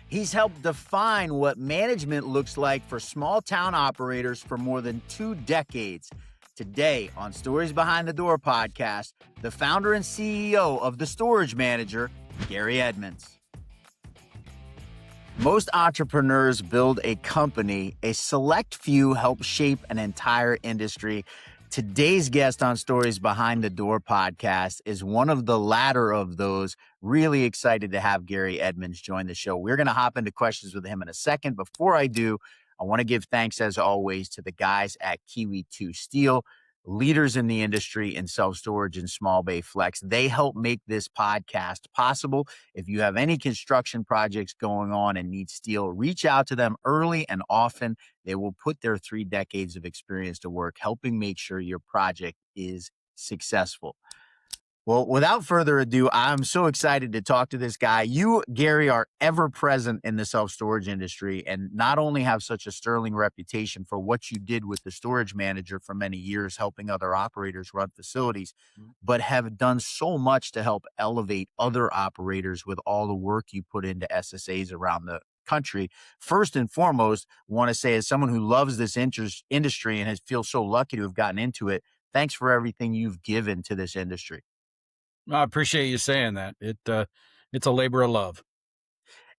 He's helped define what management looks like for small town operators for more than 2 decades. Today on Stories Behind the Door podcast, the founder and CEO of The Storage Manager, Gary Edmonds. Most entrepreneurs build a company, a select few help shape an entire industry. Today's guest on Stories Behind the Door podcast is one of the latter of those. Really excited to have Gary Edmonds join the show. We're going to hop into questions with him in a second. Before I do, I want to give thanks, as always, to the guys at Kiwi 2 Steel, leaders in the industry in self-storage and small bay flex. They help make this podcast possible. If you have any construction projects going on and need steel, reach out to them early and often. They will put their 3 decades of experience to work, helping make sure your project is successful. Well, without further ado, I'm so excited to talk to this guy. You, Gary, are ever present in the self-storage industry and not only have such a sterling reputation for what you did with the storage manager for many years, helping other operators run facilities, but have done so much to help elevate other operators with all the work you put into SSAs around the country. First and foremost, want to say, as someone who loves this industry and feels so lucky to have gotten into it, thanks for everything you've given to this industry. I appreciate you saying that. It's a labor of love.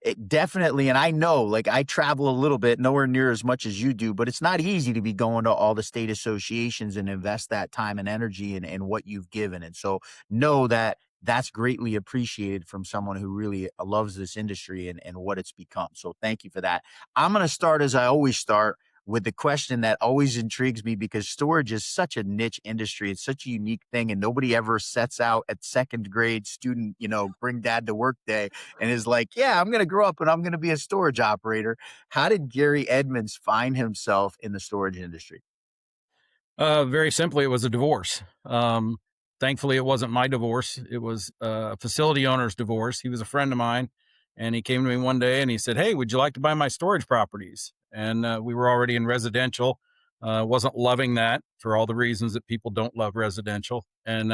It definitely, and I know, like, I travel a little bit, nowhere near as much as you do, but it's not easy to be going to all the state associations and invest that time and energy in what you've given. And so know that that's greatly appreciated from someone who really loves this industry and what it's become. So thank you for that. I'm going to start, as I always start, with the question that always intrigues me, because storage is such a niche industry. It's such a unique thing, and nobody ever sets out at second grade student, bring dad to work day and is like, yeah, I'm going to grow up and I'm going to be a storage operator. How did Gary Edmonds find himself in the storage industry? Very simply, it was a divorce. Thankfully, it wasn't my divorce. It was a facility owner's divorce. He was a friend of mine, and he came to me one day and he said, "Hey, would you like to buy my storage properties?" And we were already in residential. Wasn't loving that for all the reasons that people don't love residential. And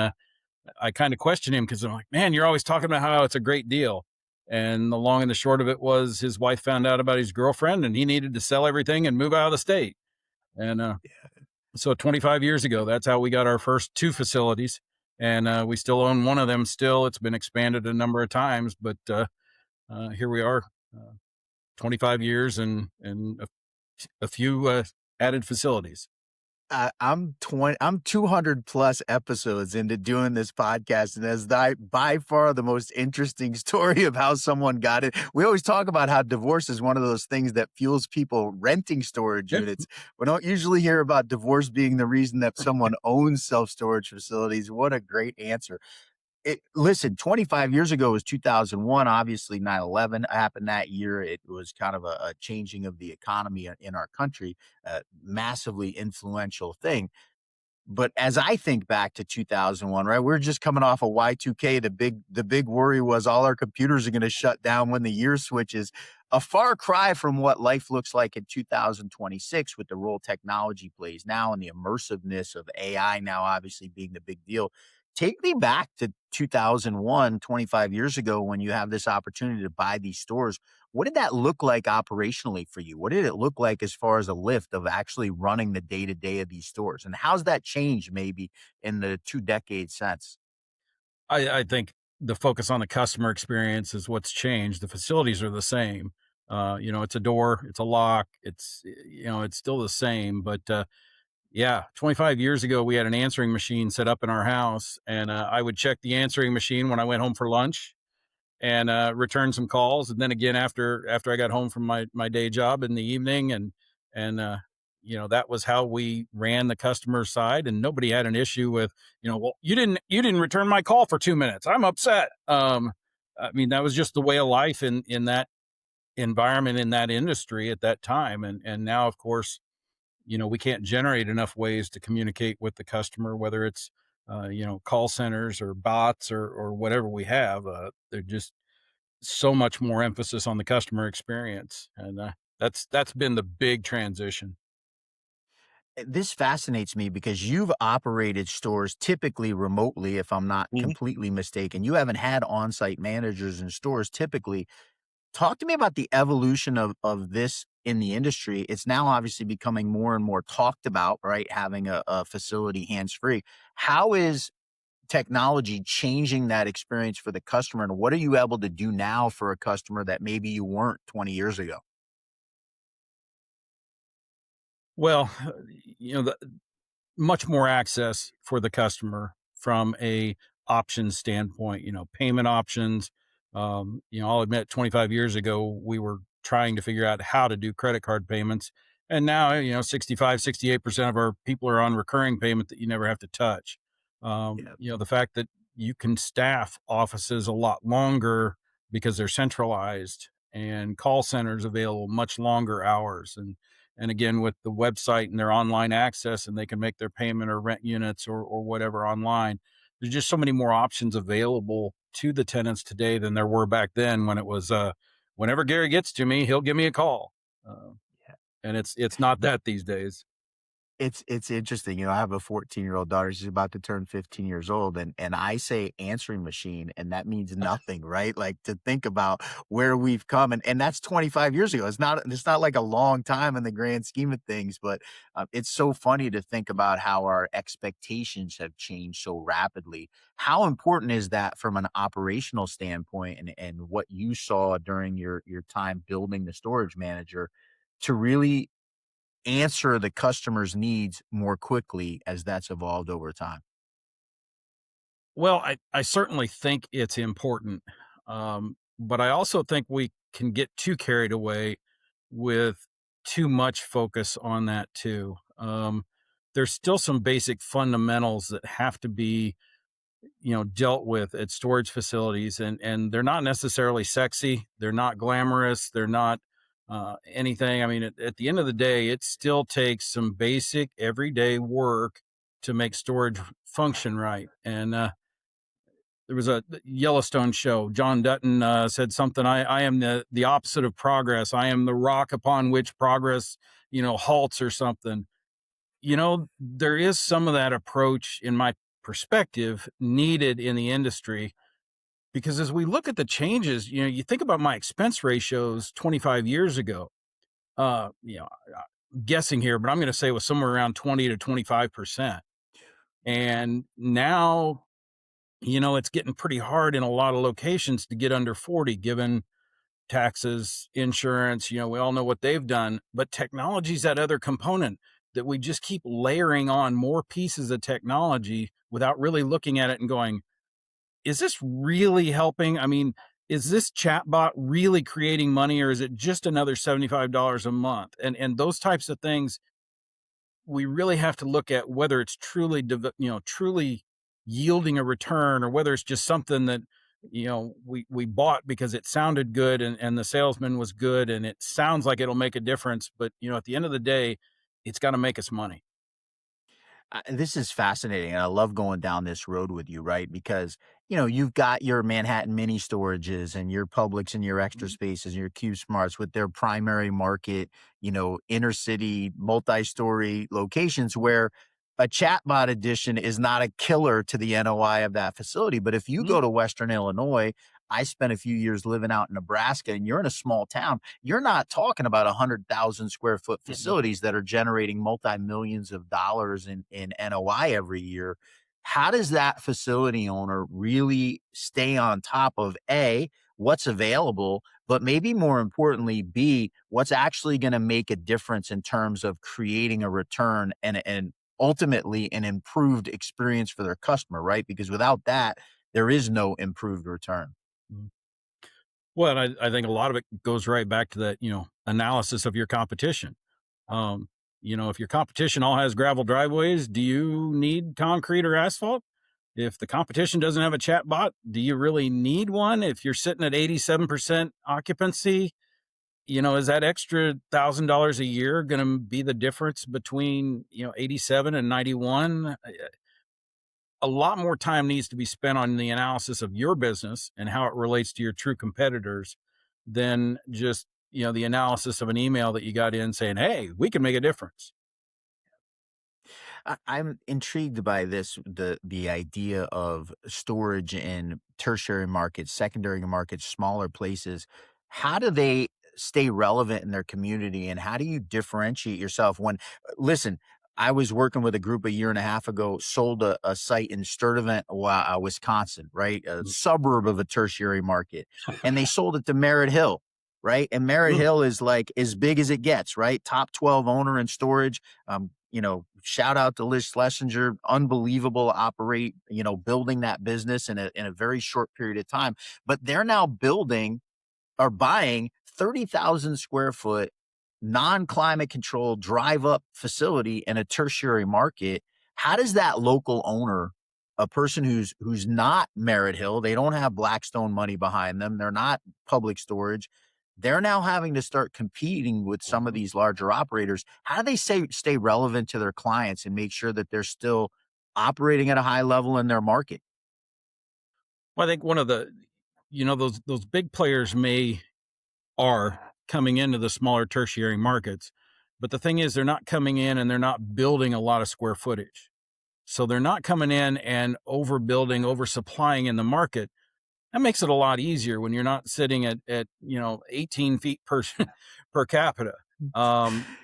I kind of questioned him because I'm like, man, you're always talking about how it's a great deal. And the long and the short of it was his wife found out about his girlfriend and he needed to sell everything and move out of the state. And so 25 years ago, that's how we got our first 2 facilities. And we still own one of them still. It's been expanded a number of times, but here we are. 25 years and a few added facilities. I'm 200 plus episodes into doing this podcast, and as by far the most interesting story of how someone got it. We always talk about how divorce is one of those things that fuels people renting storage units. We don't usually hear about divorce being the reason that someone owns self-storage facilities. What a great answer. Listen, 25 years ago was 2001. Obviously, 9/11 happened that year. It was kind of a changing of the economy in our country, massively influential thing. But as I think back to 2001, right, we're just coming off of Y2K. The big worry was all our computers are going to shut down when the year switches. A far cry from what life looks like in 2026 with the role technology plays now and the immersiveness of AI now obviously being the big deal. Take me back to 2001, 25 years ago, when you have this opportunity to buy these stores. What did that look like operationally for you? What did it look like as far as a lift of actually running the day-to-day of these stores? And how's that changed maybe in the 2 decades since? I think the focus on the customer experience is what's changed. The facilities are the same. It's a door, it's a lock, it's still the same, but yeah, 25 years ago, we had an answering machine set up in our house, and I would check the answering machine when I went home for lunch and return some calls. And then again, after I got home from my day job in the evening, and that was how we ran the customer side, and nobody had an issue with, well, you didn't return my call for 2 minutes. I'm upset. That was just the way of life in that environment, in that industry at that time. And now, of course, we can't generate enough ways to communicate with the customer, whether it's, call centers or bots or whatever we have. They're just so much more emphasis on the customer experience. And that's been the big transition. This fascinates me because you've operated stores typically remotely, if I'm not completely mistaken. You haven't had on-site managers in stores typically. Talk to me about the evolution of this in the industry. It's now obviously becoming more and more talked about, right? Having a facility hands free. How is technology changing that experience for the customer, and what are you able to do now for a customer that maybe you weren't 20 years ago? Well, you know, much more access for the customer from a options standpoint, payment options. I'll admit 25 years ago, we were trying to figure out how to do credit card payments. And now, 65, 68% of our people are on recurring payment that you never have to touch. Yeah. The fact that you can staff offices a lot longer because they're centralized and call centers available much longer hours. And again, with the website and their online access, and they can make their payment or rent units or whatever online. There's just so many more options available to the tenants today than there were back then when it was, whenever Gary gets to me, he'll give me a call. Uh, and it's not that these days. It's interesting, I have a 14-year-old daughter, she's about to turn 15 years old, and I say answering machine, and that means nothing, right? Like, to think about where we've come, and that's 25 years ago. It's not like a long time in the grand scheme of things, but, it's so funny to think about how our expectations have changed so rapidly. How important is that from an operational standpoint, and what you saw during your time building the storage manager to really answer the customer's needs more quickly as that's evolved over time? Well, I certainly think it's important. But I also think we can get too carried away with too much focus on that too. There's still some basic fundamentals that have to be, dealt with at storage facilities, and they're not necessarily sexy. They're not glamorous. They're not anything. I mean, at the end of the day, it still takes some basic everyday work to make storage function right. And there was a Yellowstone show. John Dutton said something. I am the opposite of progress. I am the rock upon which progress, halts or something. There is some of that approach, in my perspective, needed in the industry, because as we look at the changes, you think about my expense ratios 25 years ago. Uh, you know, Guessing here, but I'm going to say it was somewhere around 20 to 25%. And now, it's getting pretty hard in a lot of locations to get under 40, given taxes, insurance. We all know what they've done, but technology's that other component that we just keep layering on more pieces of technology without really looking at it and going, is this really helping? I mean, is this chatbot really creating money, or is it just another $75 a month? And those types of things, we really have to look at whether it's truly, truly yielding a return, or whether it's just something that, we bought because it sounded good, and the salesman was good and it sounds like it'll make a difference. But, at the end of the day, it's got to make us money. This is fascinating, and I love going down this road with you, right? Because, you've got your Manhattan mini storages and your Publix and your Extra Mhm. Spaces and your Q Smarts with their primary market, inner city, multi-story locations where a chatbot edition is not a killer to the NOI of that facility. But if you Mhm. go to Western Illinois, I spent a few years living out in Nebraska, and you're in a small town. You're not talking about 100,000 square foot Mm-mm. facilities that are generating multi-millions of dollars in NOI every year. How does that facility owner really stay on top of A, what's available, but maybe more importantly, B, what's actually going to make a difference in terms of creating a return and ultimately an improved experience for their customer, right? Because without that, there is no improved return. Mhm. Well, I think a lot of it goes right back to that, analysis of your competition. Um, if your competition all has gravel driveways, do you need concrete or asphalt? If the competition doesn't have a chat bot, do you really need one? If you're sitting at 87% occupancy, is that extra $1,000 a year going to be the difference between, 87 and 91? A lot more time needs to be spent on the analysis of your business and how it relates to your true competitors than just, the analysis of an email that you got in saying, hey, we can make a difference. I'm intrigued by the idea of storage in tertiary markets, secondary markets, smaller places. how do they stay relevant in their community, and how do you differentiate yourself when listen, I was working with a group a year and a half ago, sold a site in Sturtevant, Wisconsin, right? A Mm. suburb of a tertiary market. And they sold it to Merritt Hill, right? And Merritt Mm. Hill is like as big as it gets, right? Top 12 owner in storage. Shout out to Liz Schlesinger, unbelievable building that business in a very short period of time. But they're now building are buying 30,000 square foot non-climate controlled drive up facility in a tertiary market. How does that local owner, a person who's not Merritt Hill, they don't have Blackstone money behind them, they're not Public Storage, they're now having to start competing with some of Mhm. these larger operators. How do they stay relevant to their clients and make sure that they're still operating at a high level in their market? Well, I think one of the, those big players are coming into the smaller tertiary markets, but the thing is, they're not coming in and they're not building a lot of square footage. So they're not coming in and overbuilding, oversupplying in the market. That makes it a lot easier when you're not sitting at 18 feet per per capita,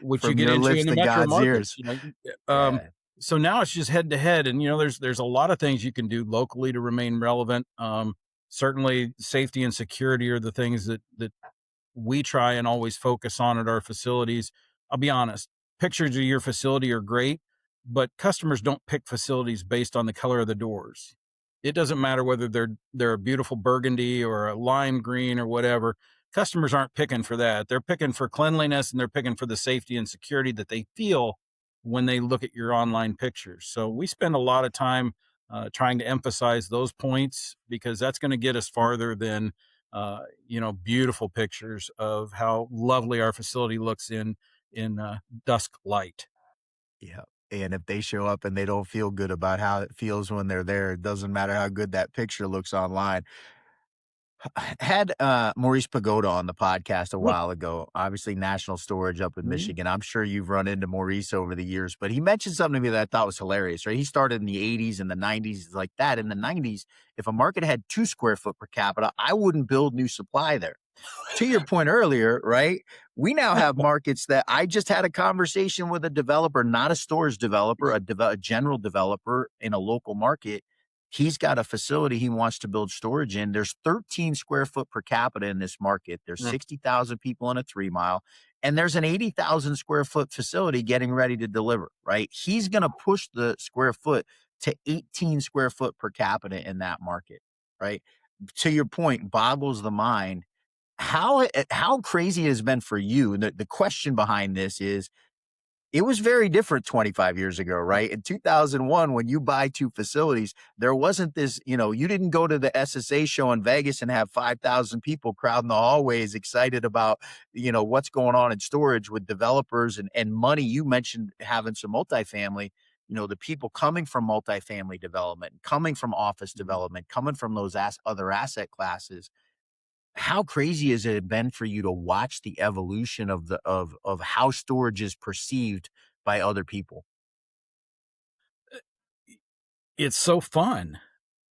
which you From get your into lips in the to metro God's markets. ears. Yeah. So now it's just head to head, and there's a lot of things you can do locally to remain relevant. Certainly, safety and security are the things that we try and always focus on at our facilities. I'll be honest, pictures of your facility are great, but customers don't pick facilities based on the color of the doors. It doesn't matter whether they're a beautiful burgundy or a lime green or whatever. Customers aren't picking for that. They're picking for cleanliness, and they're picking for the safety and security that they feel when they look at your online pictures. So we spend a lot of time trying to emphasize those points, because that's going to get us farther than beautiful pictures of how lovely our facility looks in dusk light. Yeah. And if they show up and they don't feel good about how it feels when they're there, it doesn't matter how good that picture looks online. I had Maurice Pagoda on the podcast a Mm. while ago, obviously National Storage up in Mhm. Michigan. I'm sure you've run into Maurice over the years, but he mentioned something to me that I thought was hilarious, right? He started in the 80s and the 90s like that. In the 90s, if a market had 2 square foot per capita, I wouldn't build new supply there. To your point earlier, right? We now have markets that I just had a conversation with a developer, not a storage developer, a general developer in a local market. He's got a facility he wants to build storage in. There's 13 square foot per capita in this market. There's Mm. 60,000 people in a 3 mile, and there's an 80,000 square foot facility getting ready to deliver, right? He's going to push the square foot to 18 square foot per capita in that market, right? To your point, boggles the mind how crazy it has been for you. The question behind this is it was very different 25 years ago, right? In 2001, when you buy 2 facilities, there wasn't this, you didn't go to the SSA show in Vegas and have 5,000 people crowding the hallways excited about, what's going on in storage with developers and money. You mentioned having some multifamily, the people coming from multifamily development, coming from office Mhm. development, coming from those other asset classes. How crazy has it been for you to watch the evolution of how storage is perceived by other people? It's so fun.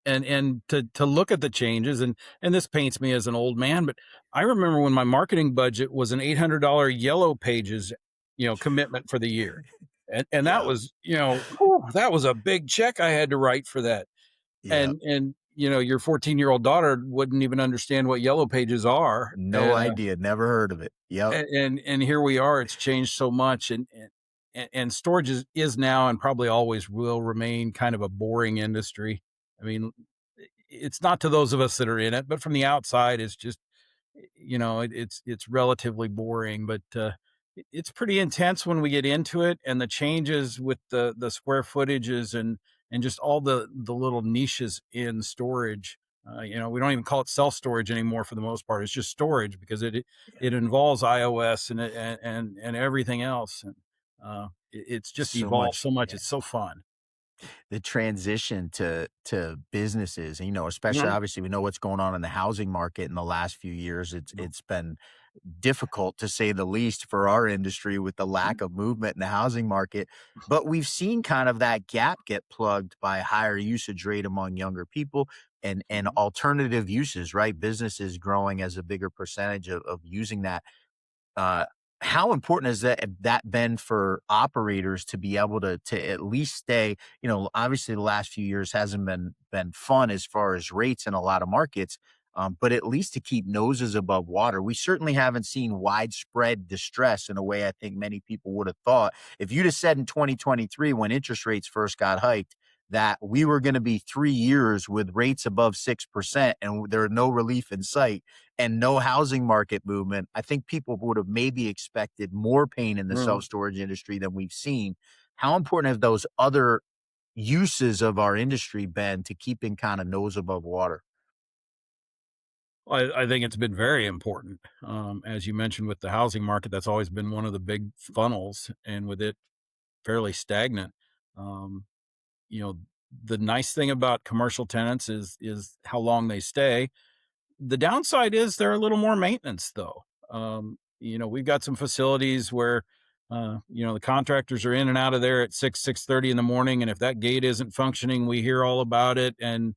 And to look at the changes, and this paints me as an old man, but I remember when my marketing budget was an $800 Yellow Pages, commitment for the year. And that Yeah. was, whew, that was a big check I had to write for that. Yeah. And your 14-year-old daughter wouldn't even understand what Yellow Pages are. No idea. Never heard of it. Yep. And here we are. It's changed so much, and storage is now and probably always will remain kind of a boring industry. I mean, it's not to those of us that are in it, but from the outside, it's just it's relatively boring. But it's pretty intense when we get into it, and the changes with the square footages and just all the little niches in storage. We don't even call it self storage anymore for the most part. It's just storage because it involves iOS and everything else, and it's just So evolved much. so much. Yeah. It's so fun. The transition to businesses, and, especially Mhm. obviously we know what's going on in the housing market in the last few years. It's Mhm. it's been difficult to say the least for our industry with the lack of movement in the housing market. But we've seen kind of that gap get plugged by higher usage rate among younger people. and Mhm. alternative uses, right? Businesses growing as a bigger percentage of using that. uh, how important is that been for operators to be able to at least stay, obviously the last few years hasn't been fun as far as rates in a lot of markets, but at least to keep noses above water. We certainly haven't seen widespread distress in a way I think many people would have thought. If you'd have said in 2023 when interest rates first got hiked that we were going to be 3 years with rates above 6% and there are no relief in sight and no housing market movement, I think people would have maybe expected more pain in the Mhm. self-storage industry than we've seen. How important have those other uses of our industry been to keeping kind of nose above water? I think it's been very important. As you mentioned with the housing market, that's always been one of the big funnels, and with it fairly stagnant. Um, you know, the nice thing about commercial tenants is how long they stay. The downside is they're a little more maintenance, though. We've got some facilities where the contractors are in and out of there at 6:30 in the morning, and if that gate isn't functioning, we hear all about it. And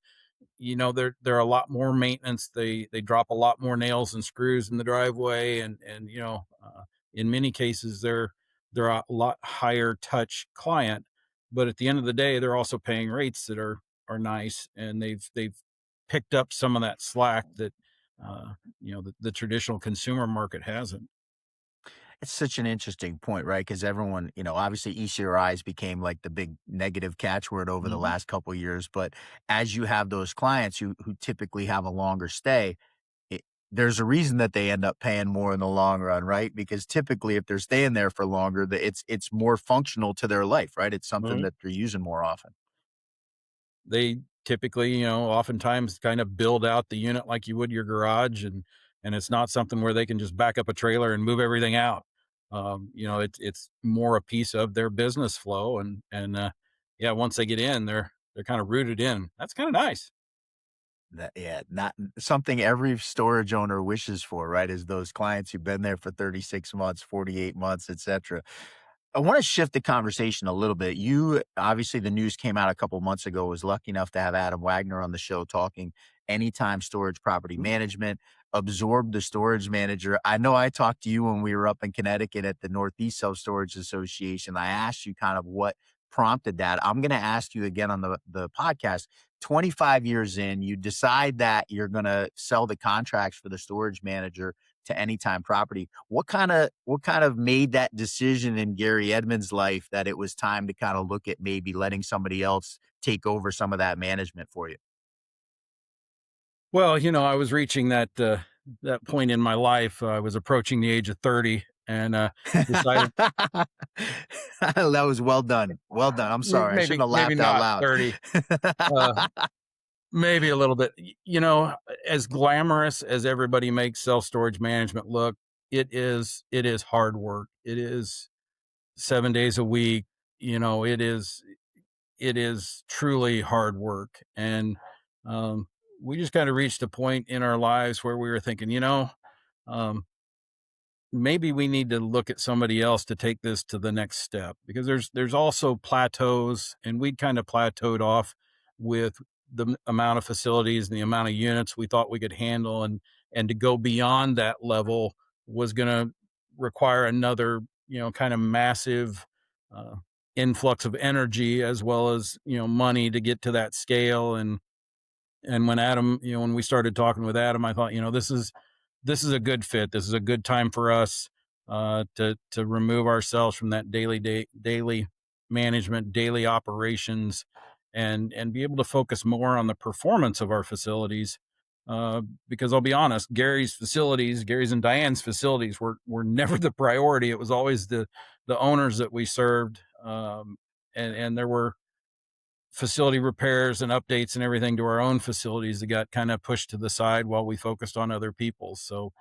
they're a lot more maintenance. They drop a lot more nails and screws in the driveway, and in many cases they're a lot higher touch client. But at the end of the day, they're also paying rates that are nice, and they've picked up some of that slack that the traditional consumer market hasn't. It's such an interesting point, right? Because everyone, obviously ECRIs became like the big negative catchword over the Mhm. last couple years. But as you have those clients who typically have a longer stay, it, there's a reason that they end up paying more in the long run, right? Because typically, if they're staying there for longer, it's more functional to their life, right? It's something that they're using more often. They typically, oftentimes kind of build out the unit like you would your garage, and it's not something where they can just back up a trailer and move everything out. It's more a piece of their business flow, and yeah, once they get in, they're kind of rooted in. That's kind of nice. That yeah, not something every storage owner wishes for, right? Is those clients who've been there for 36 months, 48 months, etcetera. I want to shift the conversation a little bit. You obviously the news came out a couple months ago. Was lucky enough to have Adam Wagner on the show talking anytime storage property Mhm. management, absorbed the storage manager. I know I talked to you when we were up in Connecticut at the Northeast Self Storage Association. I asked you kind of what prompted that. I'm going to ask you again on the podcast. 25 years in, you decide that you're going to sell the contracts for the storage manager to Anytime Property. What kind of made that decision in Gary Edmonds' life that it was time to kind of look at maybe letting somebody else take over some of that management for you? Well, I was reaching that point in my life. I was approaching the age of 30, and decided That was well done. Well done. I'm sorry. I shouldn't maybe have maybe laughed out not loud. 30. Uh, Maybe a little bit. As glamorous as everybody makes self-storage management look, it is hard work. It is 7 days a week. It is truly hard work. And um, we just kind of reached a point in our lives where we were thinking, um, maybe we need to look at somebody else to take this to the next step, because there's also plateaus, and we'd kind of plateaued off with the amount of facilities and the amount of units we thought we could handle, and to go beyond that level was going to require another kind of massive uh, influx of energy, as well as money to get to that scale. And when we started talking with Adam, I thought, this is a good fit. This is a good time for us to remove ourselves from that daily management, daily operations, and be able to focus more on the performance of our facilities. Because I'll be honest, Gary's and Diane's facilities were never the priority. It was always the owners that we served, and there were facility repairs and updates and everything to our own facilities that got kind of pushed to the side while we focused on other people's. So,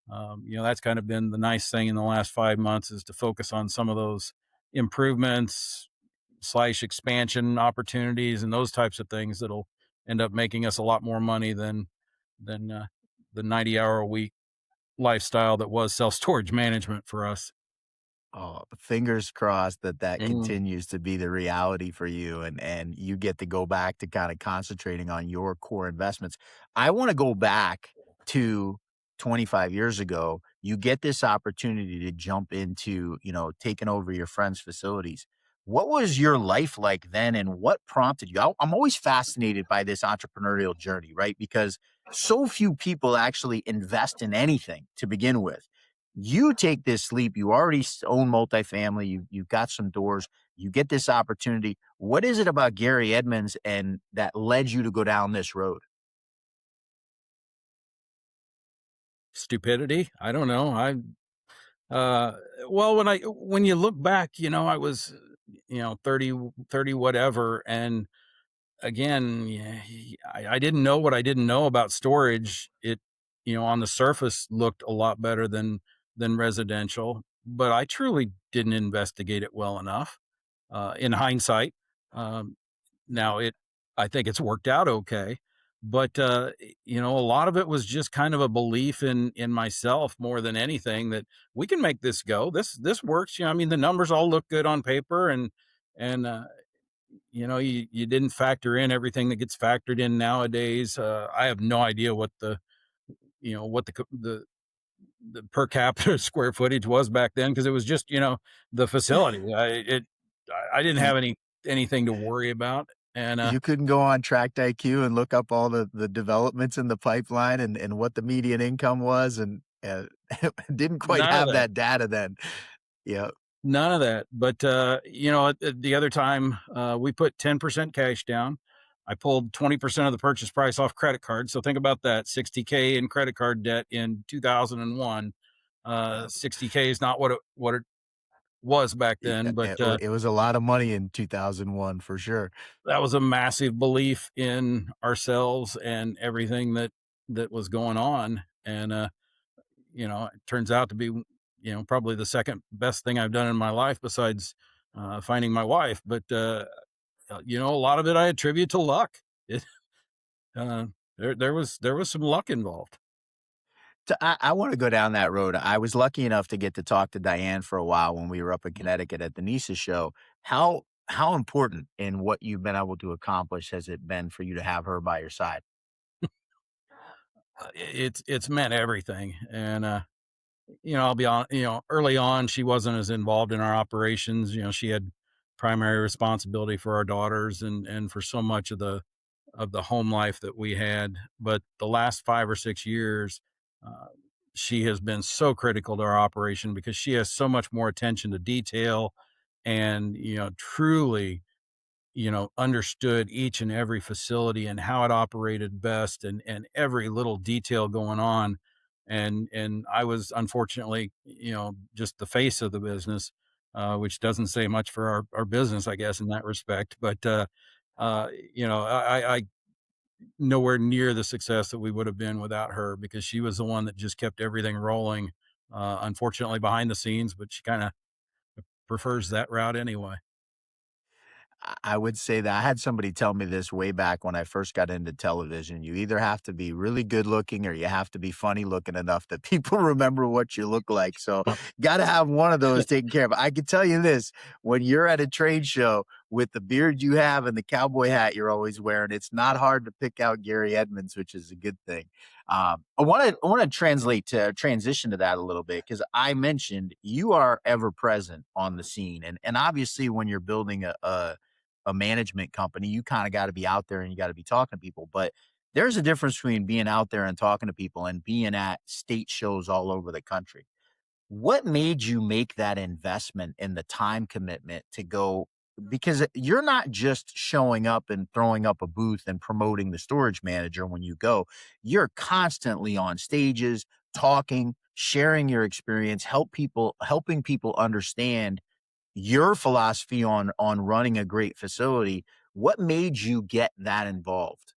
that's kind of been the nice thing in the last 5 months, is to focus on some of those improvements slash expansion opportunities and those types of things that'll end up making us a lot more money than the 90-hour a week lifestyle that was self storage management for us. Oh, fingers crossed that that Mm. continues to be the reality for you and you get to go back to kinda concentrating on your core investments. I wanna go back to 25 years ago. You get this opportunity to jump into, taking over your friends' facilities. What was your life like then, and what prompted you? I'm always fascinated by this entrepreneurial journey, right? Because so few people actually invest in anything to begin with. You take this leap, you already own multifamily, you've got some doors, you get this opportunity. What is it about Gary Edmonds and that led you to go down this road? Stupidity? I don't know. Uh, well, when you look back, I was, 30 whatever, and again, yeah, I didn't know what I didn't know about storage. It, on the surface looked a lot better than residential, but I truly didn't investigate it well enough. In hindsight, um, now I think it's worked out okay, but a lot of it was just kind of a belief in myself more than anything that we can make this go. This works. I mean, the numbers all look good on paper, and you didn't factor in everything that gets factored in nowadays. I have no idea what the per capita square footage was back then, because it was just the facility. I didn't Y have anything to worry about, and you couldn't go on Tract IQ and look up all the developments in the pipeline and what the median income was, and, didn't quite none of have that. that data then. Yeah. None of that. But the other time, we put 10% cash down. I pulled 20% of the purchase price off credit card. So think about that: 60K in credit card debt in 2001. Yeah. 60K is not what it was back Yeah, then, but it was a lot of money in 2001 for sure. that was a massive belief in ourselves and everything that was going on. And it turns out to be, probably the second best thing I've done in my life besides finding my wife. But a lot of it I attribute to luck. It, uh, there was some luck involved. I wanna go down that road. I was lucky enough to get to talk to Diane for a while when we were up in Mm. Connecticut at the NISA show. How important in what you've been able to accomplish has it been for you to have her by your side? It's meant everything, and I'll be on. Early on, she wasn't as involved in our operations. She had primary responsibility for our daughters and for so much of the home life that we had. But the last 5 or 6 years, uh, she has been so critical to our operation because she has so much more attention to detail, and truly understood each and every facility and how it operated best, and every little detail going on. And I was unfortunately, just the face of the business, which doesn't say much for our business, I guess, in that respect. But I nowhere near the success that we would have been without her, because she was the one that just kept everything rolling. Unfortunately behind the scenes, but she kind of prefers that route anyway. I would say that I had somebody tell me this way back when I first got into television. You either have to be really good looking or you have to be funny looking enough that people remember what you look like. So, got to have one of those taken care of. I can tell you this, when you're at a trade show with the beard you have and the cowboy hat you're always wearing, it's not hard to pick out Gary Edmonds, which is a good thing. I want to transition to that a little bit because I mentioned you are ever present on the scene, and obviously when you're building a management company, you kind of got to be out there and you got to be talking to people. But there's a difference between being out there and talking to people and being at state shows all over the country. What made you make that investment in the time commitment to go? Because you're not just showing up and throwing up a booth and promoting the storage manager when you go. You're constantly on stages, talking, sharing your experience, helping people understand your philosophy on running a great facility. What made you get that involved?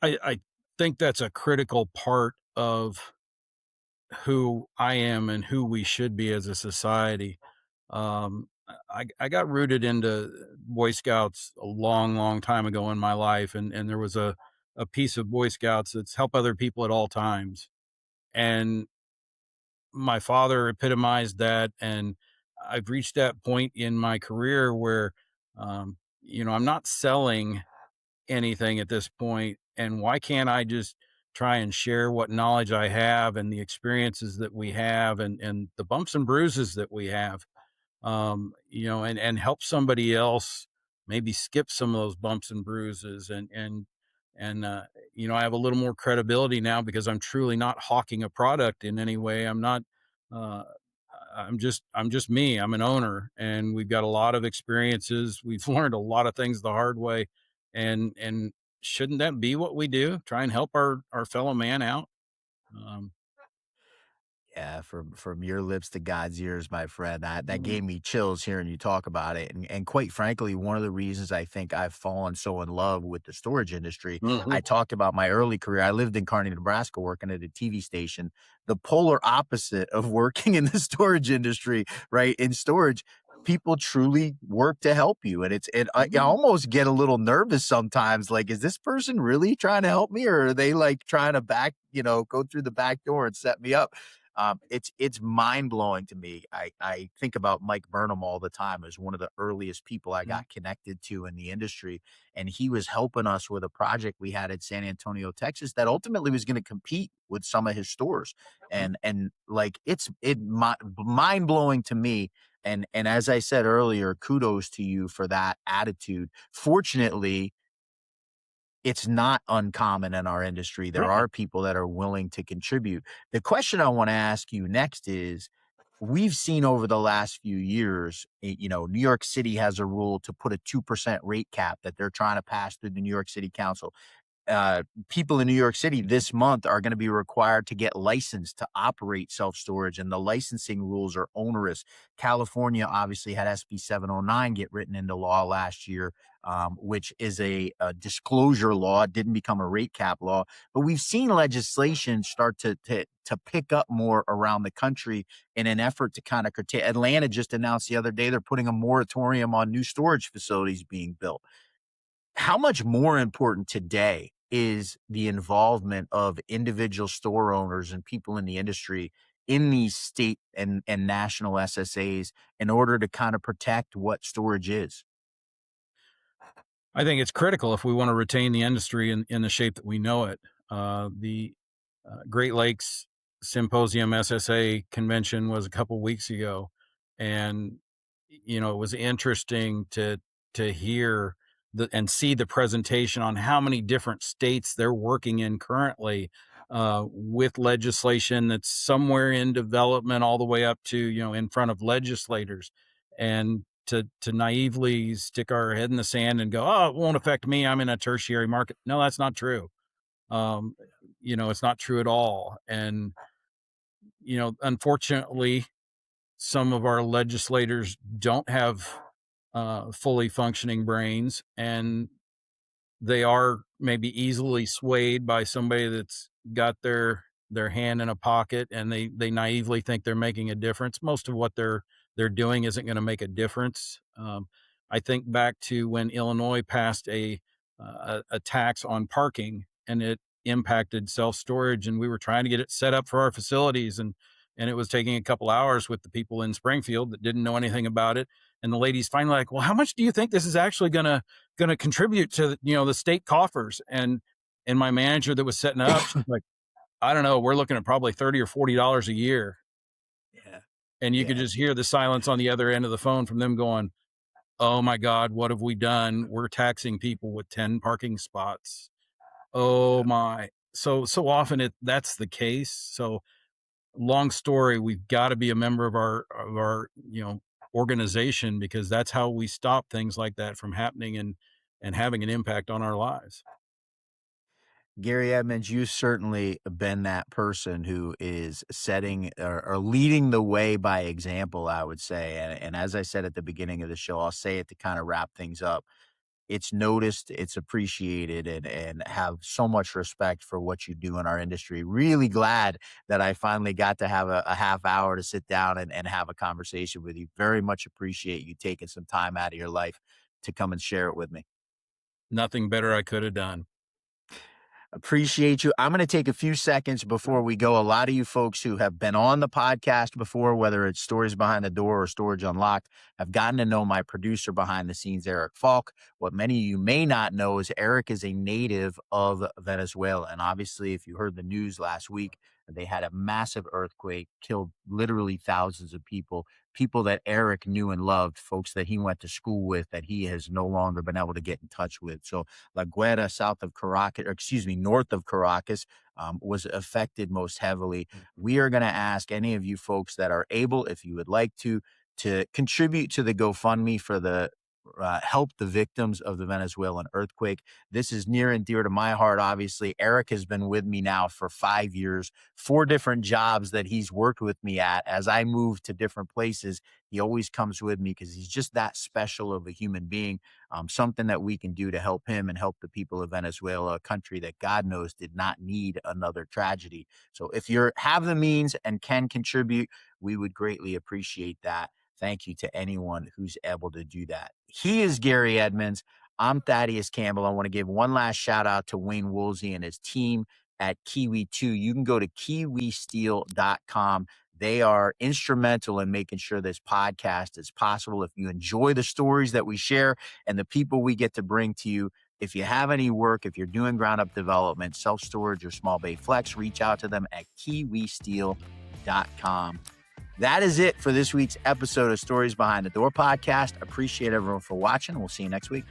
I think that's a critical part of who I am and who we should be as a society. I got rooted into Boy Scouts a long, long time ago in my life, and there was a piece of Boy Scouts that's help other people at all times. And my father epitomized that, and I've reached that point in my career where, I'm not selling anything at this point, and why can't I just try and share what knowledge I have and the experiences that we have and the bumps and bruises that we have, and help somebody else maybe skip some of those bumps and bruises and I have a little more credibility now because I'm truly not hawking a product in any way. I'm not uh I'm just me. I'm an owner and we've got a lot of experiences. We've learned a lot of things the hard way. And shouldn't that be what we do? Try and help our fellow man out. Um Yeah, from your lips to God's ears, my friend. That mm, gave me chills hearing you talk about it. And quite frankly, one of the reasons I think I've fallen so in love with the storage industry, I mhm, talked about my early career. I lived in Kearney, Nebraska, working at a TV station. The polar opposite of working in the storage industry, right? In storage, people truly work to help you. And I mhm. almost get a little nervous sometimes. Like, is this person really trying to help me, or are they like trying to go through the back door and set me up? It's mind blowing to me. I think about Mike Burnham all the time as one of the earliest people I Mhm, got connected to in the industry, and he was helping us with a project we had in San Antonio, Texas, that ultimately was going to compete with some of his stores, mhm. and like mind blowing to me. And as I said earlier, kudos to you for that attitude. Fortunately, it's not uncommon in our industry. There Right. are people that are willing to contribute. The question I want to ask you next is, we've seen over the last few years, New York City has a rule to put a 2% rate cap that they're trying to pass through the New York City Council. People in New York City this month are going to be required to get licensed to operate self storage, and the licensing rules are onerous. California obviously had SB 709 get written into law last year, which is a disclosure law. It didn't become a rate cap law, but we've seen legislation start to pick up more around the country in an effort to kind of curtail. Atlanta just announced the other day they're putting a moratorium on new storage facilities being built. How much more important today is the involvement of individual store owners and people in the industry in these state and national SSAs in order to kind of protect what storage is? I think it's critical if we want to retain the industry in the shape that we know it. The Great Lakes Symposium SSA convention was a couple weeks ago, and it was interesting to hear and see the presentation on how many different states they're working in currently, with legislation that's somewhere in development all the way up to in front of legislators, and to naively stick our head in the sand and go, oh, it won't affect me, I'm in a tertiary market. No, that's not true. um, it's not true at all. And, unfortunately, some of our legislators don't have fully functioning brains, and they are maybe easily swayed by somebody that's got their hand in a pocket, and they naively think they're making a difference. Most of what they're doing isn't going to make a difference. I think back to when Illinois passed a tax on parking, and it impacted self storage, and we were trying to get it set up for our facilities, and it was taking a couple hours with the people in Springfield that didn't know anything about it. And the lady's finally like, "Well, how much do you think this is actually gonna contribute to the state coffers?" And my manager that was setting up, she's like, "I don't know, we're looking at probably $30 or $40 a year." Yeah. And you could Yeah. just hear the silence on the other end of the phone from them going, "Oh my God, what have we done? We're taxing people with 10 parking spots. Oh my." So often that's the case. So long story, we've got to be a member of our organization, because that's how we stop things like that from happening and having an impact on our lives. Gary Edmonds, you've certainly been that person who is setting or leading the way by example, I would say. And as I said at the beginning of the show, I'll say it to kind of wrap things up. It's noticed, it's appreciated, and have so much respect for what you do in our industry. Really glad that I finally got to have a half hour to sit down and have a conversation with you. Very much appreciate you taking some time out of your life to come and share it with me. Nothing better I could have done. Appreciate you. I'm going to take a few seconds before we go. A lot of you folks who have been on the podcast before, whether it's Stories Behind the Door or Storage Unlocked, have gotten to know my producer behind the scenes, Eric Falk. What many of you may not know is Eric is a native of Venezuela. And obviously, if you heard the news last week, they had a massive earthquake, killed literally thousands of people that Eric knew and loved, folks that he went to school with that he has no longer been able to get in touch with. So La Guera, north of Caracas, was affected most heavily. We are going to ask any of you folks that are able, if you would like to contribute to the GoFundMe for the help the victims of the Venezuelan earthquake. This is near and dear to my heart, obviously. Eric has been with me now for 5 years, 4 different jobs that he's worked with me at. As I move to different places, he always comes with me because he's just that special of a human being. Something that we can do to help him and help the people of Venezuela, a country that God knows did not need another tragedy. So if you have the means and can contribute, we would greatly appreciate that. Thank you to anyone who's able to do that. He is Gary Edmonds. I'm Thaddeus Campbell. I want to give one last shout out to Wayne Woolsey and his team at Kiwi 2. You can go to kiwisteel.com. They are instrumental in making sure this podcast is possible. If you enjoy the stories that we share and the people we get to bring to you, if you have any work, if you're doing ground up development, self-storage or small bay flex, reach out to them at kiwisteel.com. That is it for this week's episode of Stories Behind the Door podcast. Appreciate everyone for watching. We'll see you next week.